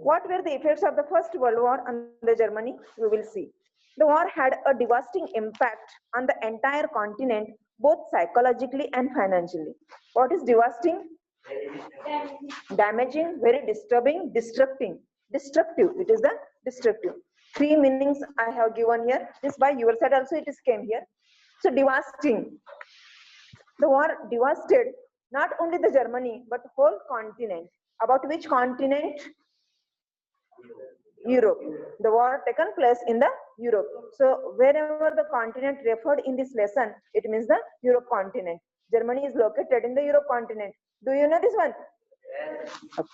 What were the effects of the First World War on the Germany? We will see. The war had a devastating impact on the entire continent, both psychologically and financially. What is devastating? Damaging, very disturbing, destructive. Destructive. It is the destructive. Three meanings I have given here. This by your side also it is came here. So devastating. The war devastated not only the Germany but whole continent. About which continent? Europe. The war taken place in the Europe. So wherever the continent referred in this lesson, it means the Europe continent. Germany is located in the Europe continent. Do you know this one? Yes. Okay.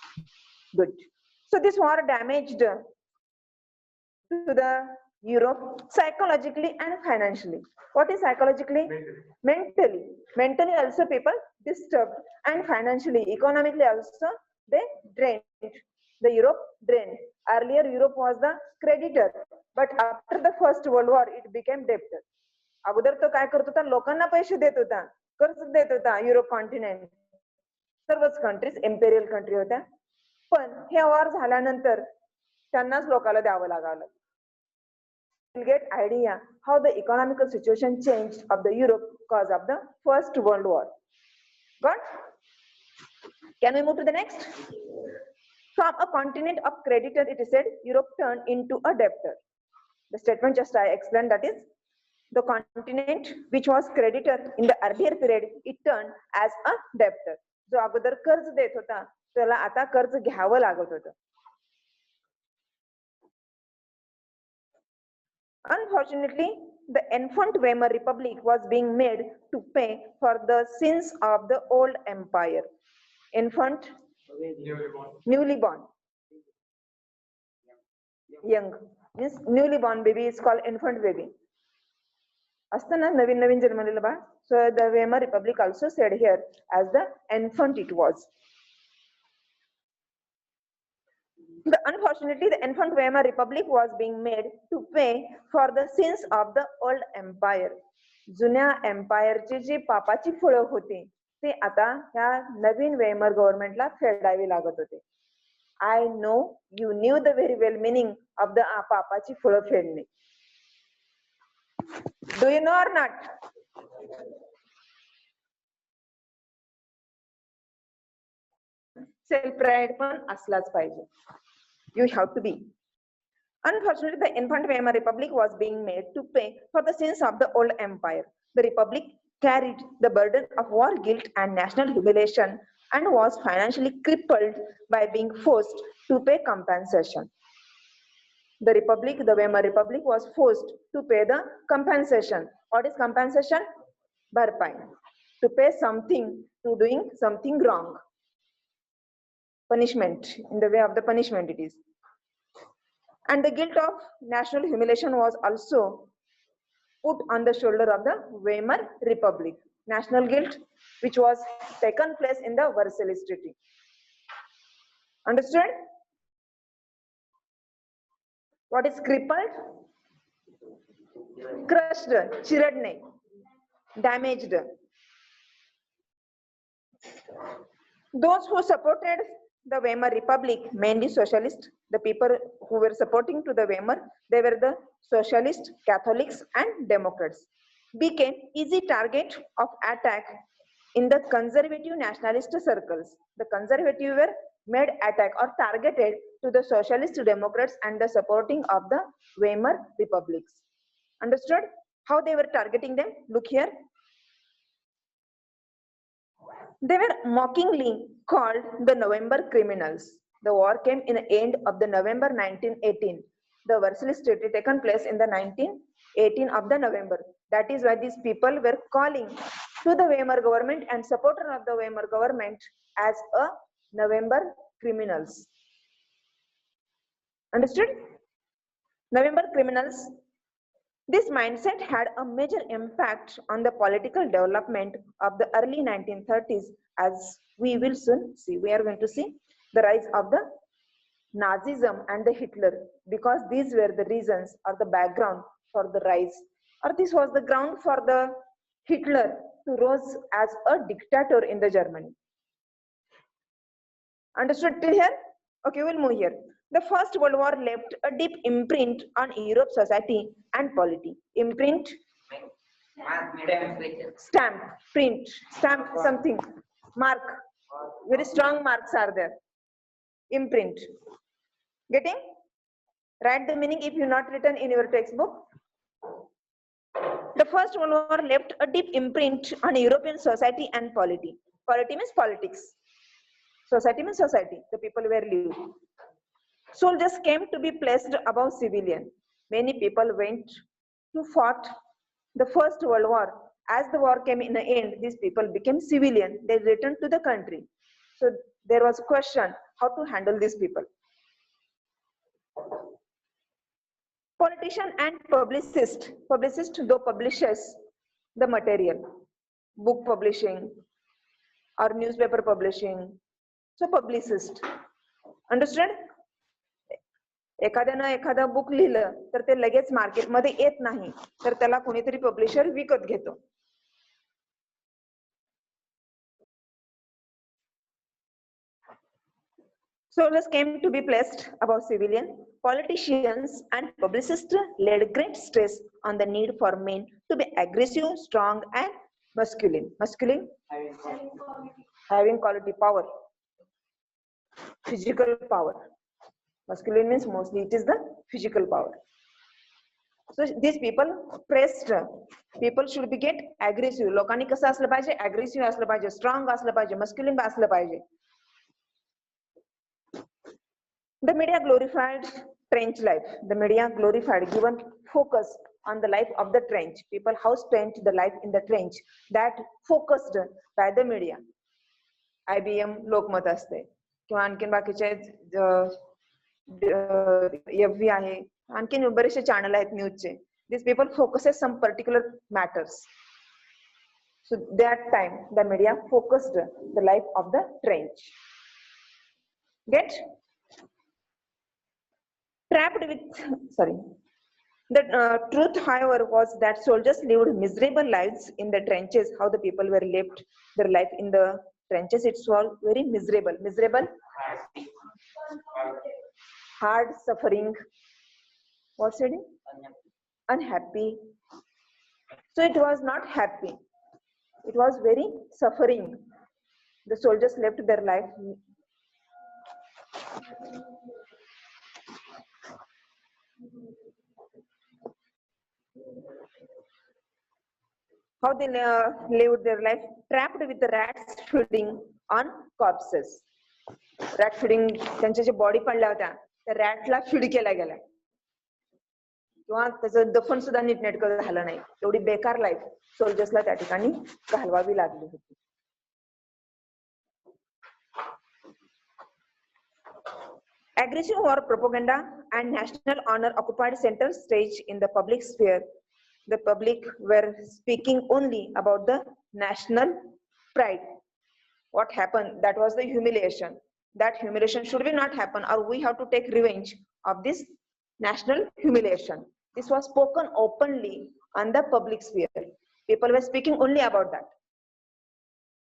Good. So this war damaged to the Europe psychologically and financially. What is psychologically? Mentally. Mentally also people disturbed, and financially, economically also they drained. The Europe drained. Earlier Europe was the creditor, but after the First World War it became debtor. अगोदर तो काय करत होता, लोकांना पैसे देत होता, कर्ज देत होता युरोप कॉन्टिनेंट. सर्वच कंट्रीज इम्पेरियल कंट्री होत्या, पण हे वॉर झाल्यानंतर त्यांनाच लोकांना द्यावं लागलं. You'll get idea how the economical situation changed of the Europe because of the First World War. Got? Can we move to the next? From a continent of creditor, it is said Europe turned into a debtor. The statement just I explained, that is the continent which was creditor in the earlier period, it turned as a debtor. जो अगोदर कर्ज देत होता त्याला आता कर्ज घ्यावं लागत होतं. Unfortunately, the infant Weimar Republic was being made to pay for the sins of the old empire. Infant, newly born. Young means newly born baby is called infant baby. Astana navin जन्मलेलं Bal. So the Weimar Republic also said here as the infant it was. Unfortunately, the infant Weimar Republic was being made to pay for the sins of the old empire. जुन्या एम्पायरची जी पापाची फळं होती ते आता ह्या नवीन Weimar गव्हर्नमेंटला फेडावी लागत होते. I know you knew the very well meaning of the पापाची फळं फेडणे. Do you know or not? Self pride पण असलाच पाहिजे. You have to be. Unfortunately, the infant Weimar Republic was being made to pay for the sins of the old empire. The republic carried the burden of war guilt and national humiliation and was financially crippled by being forced to pay compensation. The republic, the Weimar Republic, was forced to pay the compensation. What is compensation? Bharpai. To pay something to doing something wrong. Punishment, in the way of the punishment it is. And the guilt of national humiliation was also put on the shoulder of the Weimar Republic. National guilt which was taken place in the Versailles Treaty. Understood? What is crippled? Crushed, chiradne, damaged. Those who supported the Weimar Republic, mainly socialists, the people who were supporting to the Weimar, they were the socialists, Catholics and Democrats, became easy target of attack in the conservative nationalist circles. The conservative were made attack or targeted to the socialist Democrats and the supporting of the Weimar Republics. Understood? How they were targeting them? Look here. They were mockingly called the November criminals. The war came in the end of the November 1918. The Versailles Treaty taken place in the 1918 of the November. That is why these people were calling to the Weimar government and supporter of the Weimar government as a November criminals. Understood? November criminals. This mindset had a major impact on the political development of the early 1930s, as we will soon see. We are going to see the rise of the Nazism and the Hitler, because these were the reasons or the background for the rise, or this was the ground for the Hitler to rise as a dictator in the Germany. Understood till here? Okay, we'll move here. The First World War left a deep imprint on Europe society and polity. Imprint, stamp, print, stamp something, mark. Very strong marks are there. Imprint. Getting? Write the meaning if you not written in your textbook. The First World War left a deep imprint on European society and polity. Polity means politics. Society means society. The people were lived. Soldiers came to be placed above civilian. Many people went to fought the First World War. As the war came in the end, these people became civilian. They returned to the country. So there was a question how to handle these people. Politician and publicist. Publicist though publishes the material. Book publishing or newspaper publishing. So publicist. Understood? एखाद्यानं एखादं book लिहिलं तर ते लगेच मार्केटमध्ये येत नाही तर त्याला कोणीतरी पब्लिशर विकत घेतो. Soldiers came to be placed above civilian. Politicians and publicists laid great stress on the need for men to be aggressive, strong, and masculine. Masculine? Having quality, power. Physical power. Masculine means mostly it is the physical power. So these people pressed people should be get aggressive. लोकांनी कसं असलं पाहिजे? Aggressive असलं पाहिजे, strong असलं पाहिजे, masculine असलं पाहिजे. The media glorified trench life. The media glorified, given focus on the life of the trench. People how spent the life in the trench. That focused by the media. IBM लोकमत असते किंवा आणखीन बाकीचे FV आहे आणखीन बरेचसे channel आहेत न्यूजचे. These people focuses some particular matters. So that time the media focused the life of the trench. Get? Trapped with, sorry. The truth, however, was that soldiers lived miserable lives in the trenches. How the people were lived their life in the trenches, it's all very miserable. Miserable? Hard, suffering. What's it? Unhappy. So it was not happy. It was very suffering. The soldiers lived their life. How they lived their life? Trapped with the rats feeding on corpses. Rat feeding, त्यांच्या जे body पडल्या होत्या त्या रॅटला feed केला गेला किंवा त्याचं दफन सुद्धा नीटनेटकं झालं नाही. एवढी बेकार लाईफ सोल्जर्सला त्या ठिकाणी घालवावी लागली होती. Aggressive war propaganda and national honor occupied center stage in the public sphere. The public were speaking only about the national pride. What happened? That was the humiliation. That humiliation should be not happen, or we have to take revenge of this national humiliation. This was spoken openly on the public sphere. People were speaking only about that.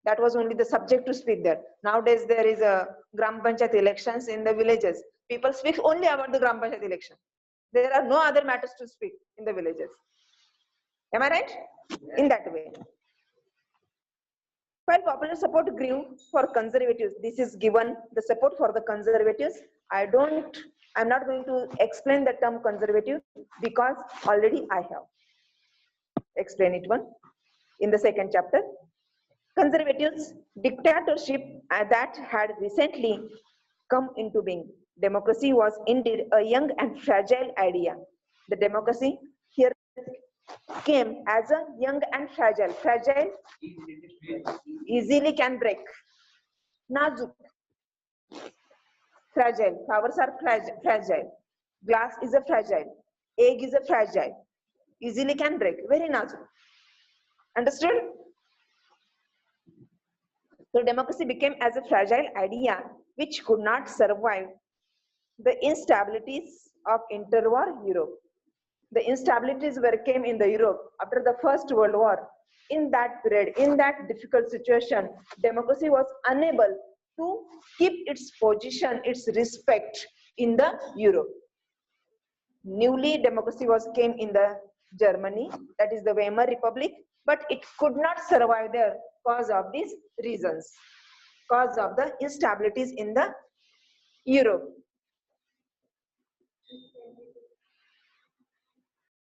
That was only the subject to speak there. Nowadays there is a Gram Panchayat elections in the villages. People speak only about the Gram Panchayat election. There are no other matters to speak in the villages. Am I right? In that way. While popular support grew for conservatives, this is given the support for the conservatives. I'm not going to explain the term conservative because already I have explained it one in the second chapter. Conservatives, dictatorship that had recently come into being. Democracy was indeed a young and fragile idea. The democracy here came as a young and fragile. Fragile, easily can break. Nazuk, fragile. Flowers are fragile. Glass is a fragile. Egg is a fragile. Easily can break. Very nazuk. Understood? So democracy became as a fragile idea which could not survive the instabilities of interwar Europe. The instabilities were came in the Europe after the First World War. In that period, in that difficult situation, democracy was unable to keep its position, its respect in the Europe. Newly democracy was came in the Germany, that is the Weimar Republic, but it could not survive there because of these reasons, because of the instabilities in the Europe.